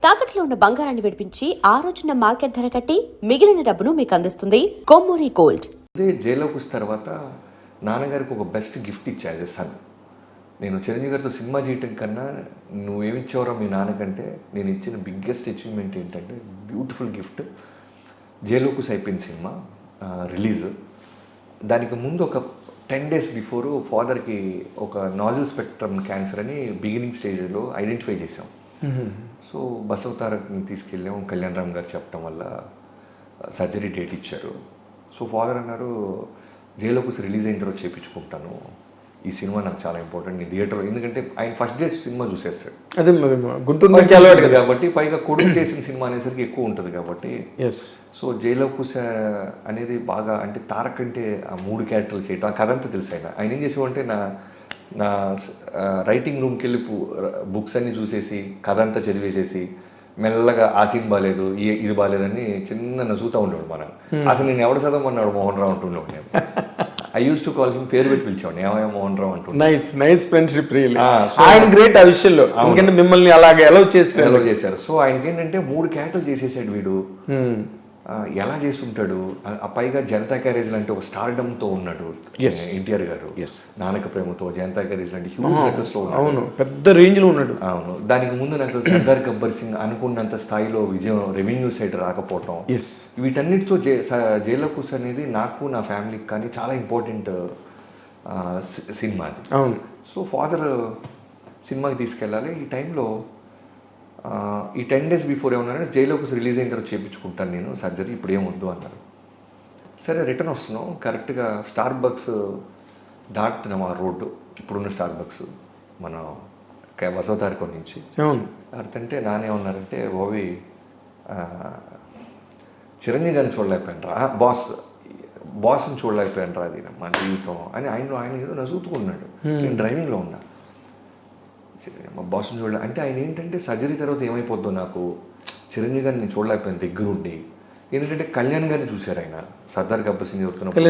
తాకట్లో ఉన్న బంగారాన్ని విడిపించి ఆ రోజున మార్కెట్ ధర కట్టి మిగిలిన డబ్బును మీకు అందిస్తుంది కొమ్మూరి గోల్డ్. అదే జైల్లోకి వచ్చిన తర్వాత నాన్నగారికి ఒక బెస్ట్ గిఫ్ట్ ఇచ్చా యాజ్ ఎ సన్. నేను చిరంజీవి గారితో సినిమా చేయటం కన్నా నువ్వేమిచ్చావరా మీ నాన్నకంటే నేను ఇచ్చిన బిగ్గెస్ట్ అచీవ్మెంట్ ఏంటంటే బ్యూటిఫుల్ గిఫ్ట్. జైల్లోకి అయిపోయిన సినిమా రిలీజ్. దానికి ముందు ఒక 10 days బిఫోరు ఫాదర్కి ఒక నాజిల్ స్పెక్ట్రమ్ క్యాన్సర్ అని బిగినింగ్ స్టేజ్లో ఐడెంటిఫై చేసాం. సో బసవతారక్ని తీసుకెళ్ళాం. కళ్యాణ్ రామ్ గారు చెప్పడం వల్ల సర్జరీ డేట్ ఇచ్చారు. సో ఫాదర్ అన్నారు, జైల్లోకి రిలీజ్ అయిన తర్వాత చేయించుకుంటాను, ఈ సినిమా నాకు చాలా ఇంపార్టెంట్ నీ థియేటర్లో. ఎందుకంటే ఆయన ఫస్ట్ డే సినిమా చూసేస్తాడు. అదే గుంటూరు కాబట్టి పైగా కొడుకు చేసిన సినిమా అనేసరికి ఎక్కువ ఉంటుంది కాబట్టి. సో జైల్లోకి అనేది బాగా అంటే తారక్ అంటే ఆ 3 క్యారెక్టర్లు చేయటం, ఆ కథ అంతా తెలుసు. ఆయన ఏం చేసేవంటే నా రైటింగ్ రూమ్కి వెళ్ళి బుక్స్ అన్నీ చూసేసి కథ అంతా చదివేసేసి మెల్లగా ఆ సీన్ బాగాలేదు, ఇది బాగాలేదని చిన్న నసుగుతూ ఉండేవాడు. మనం అసలు నేను ఎవడు చదవమన్నాడు మోహన్ రావు అంటుండేవాడు. నేను I use to call him, పేరు పెట్టి పిలిచేవాడు, ఏమయ్య మోహన్ రావు అంటుండే. Nice friendship really. ఆయన గ్రేట్ ఆ విషయంలో, ఎందుకంటే మిమ్మల్ని అలాగే అలౌ చేశారు. సో ఆయనకి ఏంటంటే 3 క్యారెక్టర్లు చేసేసాడు వీడు. ఎలా చేస్తుంటాడు, ఆ పైగా జనతా క్యారేజ్ లాంటి ఒక స్టార్డమ్తో ఉన్నాడు ఎన్టీఆర్ గారు. నానక ప్రేమతో జనతా క్యారేజ్ లాంటి హ్యూజ్ సక్సెస్లో ఉన్నాడు. అవును, పెద్ద రేంజ్లో ఉన్నాడు. అవును, దానికి ముందు నాకు సర్దార్ గబ్బర్ సింగ్ అనుకున్నంత స్థాయిలో విజయం, రెవెన్యూ సైడ్ రాకపోవటం, వీటన్నిటితో జైలకుస్ అనేది నాకు నా ఫ్యామిలీకి కానీ చాలా ఇంపార్టెంట్ సినిమా అది. అవును. సో ఫాదర్ సినిమాకి తీసుకెళ్ళాలి. ఈ టైంలో ఈ 10 days బిఫోర్ ఏమన్నారంటే జైల్లోకి రిలీజ్ అయిన తర్వాత చేయించుకుంటాను నేను సర్జరీ, ఇప్పుడు ఏమొద్దు అన్నారు. సరే రిటర్న్ వస్తున్నాం, కరెక్ట్గా స్టార్ బక్స్ దాటుతున్నాం ఆ రోడ్డు, ఇప్పుడున్న స్టార్ బక్స్ మన బసవతారకం నుంచి దాటుతుంటే నానే ఉన్నారంటే, ఓవి చిరంజీవి గారిని చూడలేకపోయినరా, బాస్ని చూడలేకపోయినరా, అది మా జీవితం అని ఆయన ఏదో నసుగుతున్నాడు. నేను డ్రైవింగ్లో ఉన్నా, మా బాస్ని చూడలే అంటే ఆయన ఏంటంటే సర్జరీ తర్వాత ఏమైపోద్దో నాకు, చిరంజీవి గారిని నేను చూడలేకపోయాను దగ్గరుండి. ఎందుకంటే కళ్యాణ్ గారిని చూశారు, ఆయన సర్దార్ గబ్బర్ సింగ్ చదువుతున్నప్పుడు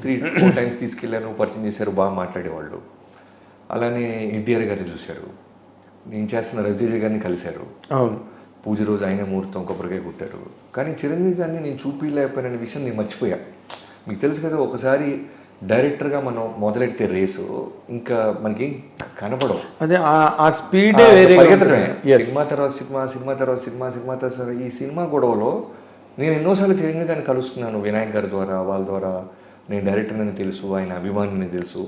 3-4 times తీసుకెళ్ళాను, పరిచయం చేశారు, బాగా మాట్లాడేవాళ్ళు. అలానే ఎన్టీఆర్ గారిని చూశారు, నేను చేస్తున్న రవితేజ గారిని కలిశారు. అవును, పూజ రోజు ఆయన ముహూర్తం కొబ్బరికాయ కుట్టారు. కానీ చిరంజీవి గారిని నేను చూపించలేకపోయిన విషయం నేను మర్చిపోయా. మీకు తెలుసు కదా, ఒకసారి డైరెక్టర్గా మనం మొదలెడితే రేసు ఇంకా మనకి కనపడవు. అదే ఆ స్పీడ్ పరిగెత్తడమే, సినిమా తర్వాత సినిమా తర్వాత సినిమా తర్వాత ఈ సినిమా గొడవలో నేను ఎన్నోసార్లు చిరంజీవి గారిని కలుస్తున్నాను, వినాయక్ గారి ద్వారా, వాళ్ళ ద్వారా. నేను డైరెక్టర్ అని తెలుసు, ఆయన అభిమానిని తెలుసు.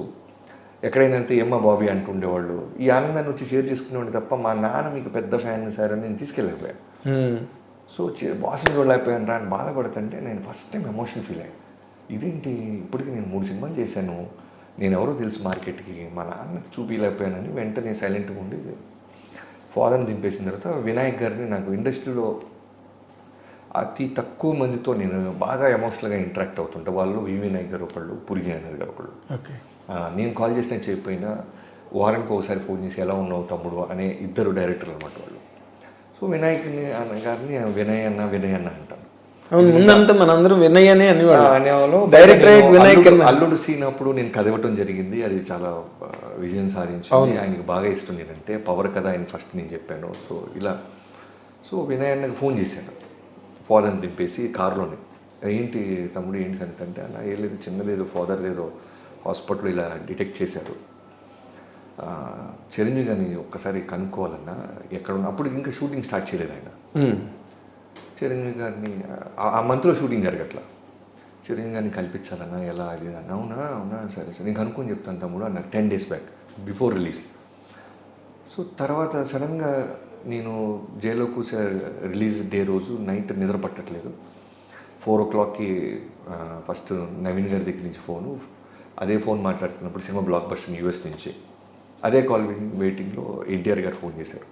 ఎక్కడైనా వెళ్తే ఏమ్మా బాబీ అంటుండేవాళ్ళు. ఈ ఆనందాన్ని వచ్చి షేర్ చేసుకునేవాడిని తప్ప మా నాన్న మీకు పెద్ద ఫ్యాన్ సార్ అని నేను తీసుకెళ్ళలేకపోయాను. సో బాస్ని చూడలేకపోయాను రా అని బాధపడుతుంటే నేను ఫస్ట్ టైం ఎమోషన్ ఫీల్ అయ్యాను. ఇదేంటి, ఇప్పటికి నేను 3 సినిమాలు చేశాను, నేను ఎవరో తెలుసు మార్కెట్కి, మా నాన్నకి చూపించలేకపోయానని వెంటనే సైలెంట్గా ఉండి ఫాదర్ని దింపేసిన తర్వాత వినాయక్ గారిని, నాకు ఇండస్ట్రీలో అతి తక్కువ మందితో నేను బాగా ఎమోషనల్గా ఇంటరాక్ట్ అవుతుంటే వాళ్ళు వినాయక్ గారు ఒకళ్ళు, పురి జయనాథ్ గారు ఒకళ్ళు. నేను కాల్ చేసినా చేయకపోయినా వారానికి ఒకసారి ఫోన్ చేసి ఎలా ఉన్నావు తమ్ముడు అనే 2 డైరెక్టర్లు అనమాట వాళ్ళు. సో వినాయక్ని గారిని వినయ్ అన్న అంటాను. ముందంతా మనందరం వినయ్ అనేవాళ్ళు. డైరెక్టర్ అల్లుడు సీన్ అప్పుడు నేను కథ ఇవ్వటం జరిగింది, అది చాలా విజయం సాధించింది. ఆయనకి బాగా ఇష్టం నేనంటే, పవర్ కథ ఆయన ఫస్ట్ నేను చెప్పాను. సో ఇలా వినయ్ అన్నకి ఫోన్ చేశాను, ఫాదర్ని దింపేసి కారులోని. ఏంటి తమ్ముడు ఏంటి సంగతి అంటే, అలా ఏం లేదు, చిన్నదేదో ఫాదర్ ఏదో హాస్పిటల్లో ఇలా డిటెక్ట్ చేశారు, చిరంజీవి గారిని ఒక్కసారి కనుక్కోవాలన్నా ఎక్కడ ఉన్నా. అప్పుడు ఇంకా షూటింగ్ స్టార్ట్ చేయలేదు ఆయన. చిరంజీవి గారిని ఆ మంత్లో షూటింగ్ జరగట్లా, చిరంజీవి గారిని కల్పించాలన్నా ఎలా అది అన్న. అవునా సరే నేను కనుక్కొని చెప్తాను తమ్ముడు అన్నారు 10 days back before release. So తర్వాత సడన్గా నేను జైల్లోకి రిలీజ్ డే రోజు నైట్ నిద్ర పట్టట్లేదు. 4 o'clockకి ఫస్ట్ నవీన్ గారి దగ్గర నుంచి ఫోను, అదే ఫోన్ మాట్లాడుతున్నప్పుడు సినిమా బ్లాక్ బస్టర్ US నుంచి అదే కాల్ వెయిటింగ్లో ఎన్టీఆర్ గారు ఫోన్ చేశారు.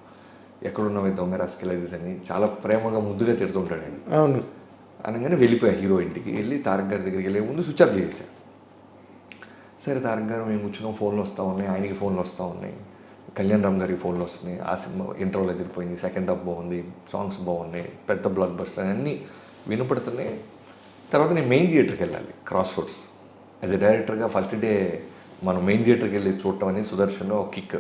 ఎక్కడున్నావు దొంగ రాసుకెళ్ళేదని చాలా ప్రేమగా ముద్దుగా తిడుతుంటాడు ఆయన. అవును, అనగానే వెళ్ళిపోయా హీరో ఇంటికి. వెళ్ళి తారక్ గారి దగ్గరికి వెళ్ళే ముందు స్విచ్ ఆఫ్ చేసేసాను. సరే తారక్ గారు మేము కూర్చున్నాం, ఫోన్లు వస్తూ ఉన్నాయి, ఆయనకి ఫోన్లు వస్తూ ఉన్నాయి, కళ్యాణ్ రామ్ గారికి ఫోన్లు వస్తున్నాయి. ఆ సినిమా ఇంటర్వల్ ఎదిరిపోయింది, సెకండ్ హాఫ్ బాగుంది, సాంగ్స్ బాగున్నాయి, పెద్ద బ్లాక్ బస్టర్ అన్నీ వినపడుతున్నాయి. తర్వాత నేను మెయిన్ థియేటర్కి వెళ్ళాలి, క్రాస్ రోడ్స్. యాజ్ ఎ డైరెక్టర్గా ఫస్ట్ డే మనం మెయిన్ థియేటర్కి వెళ్ళి చూడటం అనేది సుదర్శన్లో కిక్.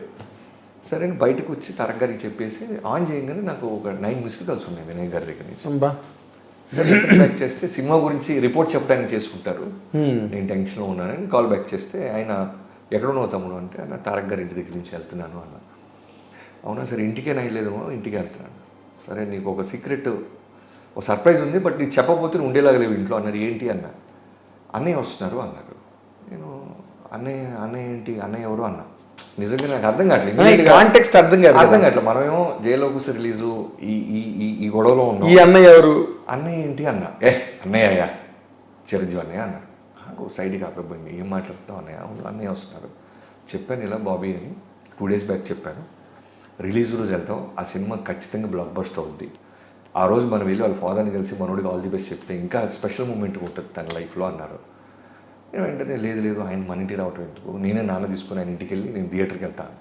సరే అని బయటకు వచ్చి తారక్ గారికి చెప్పేసి ఆన్ చేయగానే నాకు ఒక 9 మిస్డ్ కాల్స్ ఉన్నాయి వినయ్ గారి దగ్గర నుంచి. అబ్బా. సరే రిటర్న్ బ్యాక్ చేస్తే సినిమా గురించి రిపోర్ట్ చెప్పడానికి చేసుకుంటారు, నేను టెన్షన్లో ఉన్నానని కాల్ బ్యాక్ చేస్తే ఆయన ఎక్కడున్నావు తమ్ముడు అంటే అన్న తారక్ గారి ఇంటి దగ్గర నుంచి వెళ్తున్నాను అన్న. అవునా సరే ఇంటికే నయ్యలేదేమో, ఇంటికి వెళ్తున్నాను. సరే నీకు ఒక సీక్రెట్ ఒక సర్ప్రైజ్ ఉంది, బట్ నీకు చెప్పకపోతే ఉండేలాగా లేవు ఇంట్లో అన్నారు. ఏంటి అన్న. అన్నయ్య వస్తున్నారు అన్నారు. నేను అన్నయ్య ఏంటి, అన్నయ్య ఎవరు అన్న. నిజంగా నాకు అర్థం కావట్లేదు, కాంటెక్స్ట్ అర్థం కావట్లేదు. మనమేమో జైల్లో కూర్చొని రిలీజు ఈ గొడవలో ఉన్నాం. ఈ అన్నయ్య ఎవరు, అన్నయ్య ఏంటి అన్న. అన్నయ్య అయ్యా చిరంజీవి అన్నయ్య అన్నారు. నాకు సైడ్కి ఆపైపోయింది. ఏం మాట్లాడుతావు అన్నయ్య. అవును అన్నయ్య వస్తున్నారు. చెప్పాను ఇలా బాబీ అని 2 days బ్యాక్ చెప్పాను. రిలీజ్ రోజు వెళ్తాం, ఆ సినిమా ఖచ్చితంగా బ్లాక్ బస్టర్ అవుద్ది. ఆ రోజు మనం వెళ్ళి వాళ్ళ ఫాదర్ని కలిసి మనోడికి ఆల్ ది బెస్ట్ చెప్తే ఇంకా స్పెషల్ మూమెంట్ ఉంటుంది తన లైఫ్లో అన్నారు. నేను వెంటనే లేదు ఆయన మన ఇంటికి రావటం ఎందుకు, నేనే నాన్న తీసుకుని ఆయన ఇంటికి వెళ్ళి నేను థియేటర్కి వెళ్తాను.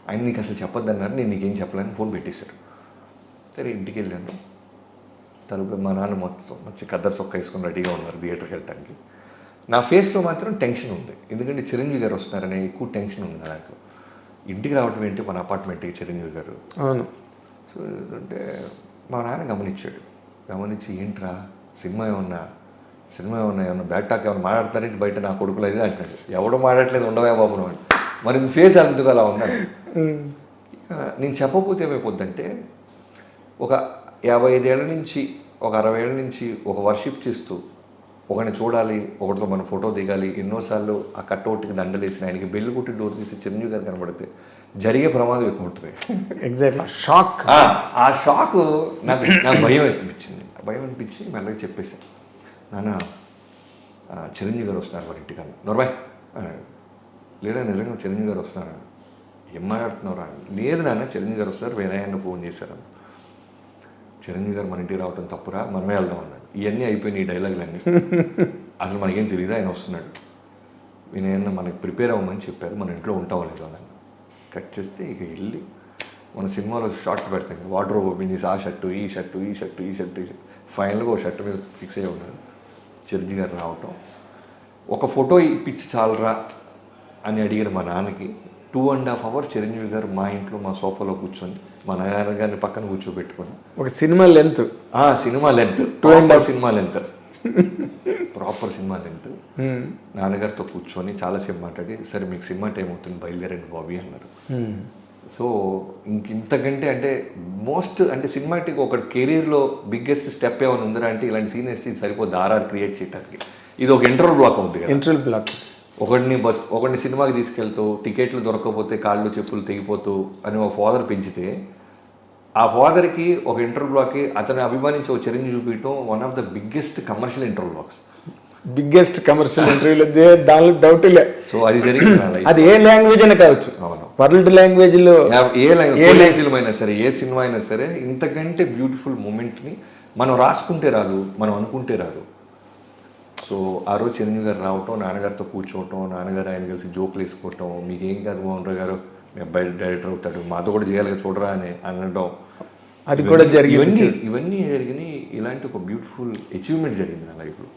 ఆయన నీకు అసలు చెప్పొద్దన్నారు, నేను నీకేం చెప్పలేని ఫోన్ పెట్టేశాడు. సరే ఇంటికి వెళ్ళాను. తలుపు మా నాన్న మొత్తం మంచి కద్దరు చొక్కా వేసుకొని రెడీగా ఉన్నారు థియేటర్కి వెళ్ళటానికి. నా ఫేస్లో మాత్రం టెన్షన్ ఉంది, ఎందుకంటే చిరంజీవి గారు వస్తున్నారనే ఎక్కువ టెన్షన్ ఉంది నాకు. ఇంటికి రావటం ఏంటి మన అపార్ట్మెంట్కి చిరంజీవి గారు. అవును. సో అంటే మా నాన్న గమనించి ఏంట్రా సినిమా ఏమన్నా బ్యాక్ టాక్ ఏమన్నా మాట్లాడతారంటే బయట నా కొడుకులు అయితే అంటున్నాడు. ఎవడో మాట్లాడలేదు ఉండవే బాబు అని. మరి ఫేస్ అందుకు అలా ఉన్నాను. నేను చెప్పకపోతే ఏమైపోద్దంటే ఒక 55 ఏళ్ళ నుంచి ఒక 60 ఏళ్ళ నుంచి ఒక వర్షిప్ చేస్తూ ఒకరిని చూడాలి, ఒకటితో మన ఫోటో దిగాలి, ఎన్నోసార్లు ఆ కట్అవుట్కి దండలేసిన ఆయనకి బెల్లు కొట్టి డోర్ తీసి చిరంజీవి గారు కనబడితే జరిగే ప్రమాదం ఎక్కువ ఉంటుంది. Exactly shock. ఆ షాక్ నాకు భయం అనిపించి మెల్లగా చెప్పేసాను. నాన్న చిరంజీవి గారు వస్తున్నారు మరి ఇంటికన్నా. నోర్బాయ్ లేదా నిజంగా చిరంజీవి గారు వస్తున్నారు. ఏం మాట్లాడుతున్నారా. లేదు నాన్న చిరంజీవి గారు వస్తారు, వినయన్న ఫోన్ చేశారు. చిరంజీవి గారు మన ఇంటికి రావటం తప్పురా, మనమే వెళ్దాం అన్నాడు. ఇవన్నీ అయిపోయినాయి ఈ డైలాగులన్నీ. అసలు మనకేం తెలియదు ఆయన వస్తున్నాడు. వినయన్న మనకి ప్రిపేర్ అవ్వమని చెప్పారు, మన ఇంట్లో ఉంటాం లేదు అన్న. కట్ చేస్తే ఇక వెళ్ళి మన సినిమాలో షార్ట్ పెడతాం, వార్డ్రోబ్ ఓపెన్ చేసి ఆ షర్టు ఈ షర్టు ఫైనల్గా ఒక షర్ట్ మీద ఫిక్స్ అయ్యి ఉన్నాడు. చిరంజీవి గారు రావటం, ఒక ఫోటో ఇప్పించి చాలరా అని అడిగిన మా నాన్నకి 2.5 hours చిరంజీవి గారు మా ఇంట్లో మా సోఫాలో కూర్చొని మా నాన్నగారిని పక్కన కూర్చోబెట్టుకొని ఒక cinema length 2.5 cinema length proper cinema length నాన్నగారితో కూర్చొని చాలాసేపు మాట్లాడి సరే మీకు సినిమా టైం అవుతుంది బయలుదేరండి బాబీ అన్నారు. సో ఇంతకంటే అంటే మోస్ట్ అంటే సినిమాటిక్ ఒక కెరీర్లో బిగ్గెస్ట్ స్టెప్ ఏమైనా ఉందిరా అంటే ఇలాంటి సీన్ వేస్తే ఇది సరిపోద్ది ఆర్ఆర్ క్రియేట్ చేయడానికి. ఇది ఒక ఇంటర్వల్ బ్లాక్ అవుతుంది కదా. Interval block. ఒకడిని సినిమాకి తీసుకెళ్తూ టికెట్లు దొరకకపోతే కాళ్ళు చెప్పులు తెగిపోతూ అని ఒక ఫాదర్ పెంచితే ఆ ఫాదర్కి ఒక ఇంటర్వల్ బ్లాక్కి అతను అభిమానించి ఒక చిరంజీవి చూపించడం one of the biggest commercial interval blocks. Biggest commercial ఇంటర్వ్యూలో దానిలో డౌట్ లే. సో అది జరిగింది. అది ఏ లాంగ్వేజ్ అయినా కావచ్చు. అవును, వరల్డ్ లాంగ్వేజ్లో ఏ ఫిల్మ్ అయినా సరే ఏ సినిమా అయినా సరే ఇంతకంటే బ్యూటిఫుల్ మూమెంట్ని మనం రాసుకుంటే రాదు, మనం అనుకుంటే రాదు. సో ఆ రోజు చిరంజీవి గారు రావటం, నాన్నగారితో కూర్చోవటం, నాన్నగారు ఆయన కలిసి జోకులు వేసుకోవటం, మీకేం కాదు మోహన్ రావు గారు మీ అబ్బాయి డైరెక్టర్ అవుతాడు మాతో కూడా చేయాలి చూడరా అని అనడం, అది కూడా జరిగింది. ఇవన్నీ జరిగినాయి. ఇలాంటి ఒక బ్యూటిఫుల్ అచీవ్మెంట్ జరిగింది నా లైఫ్లో.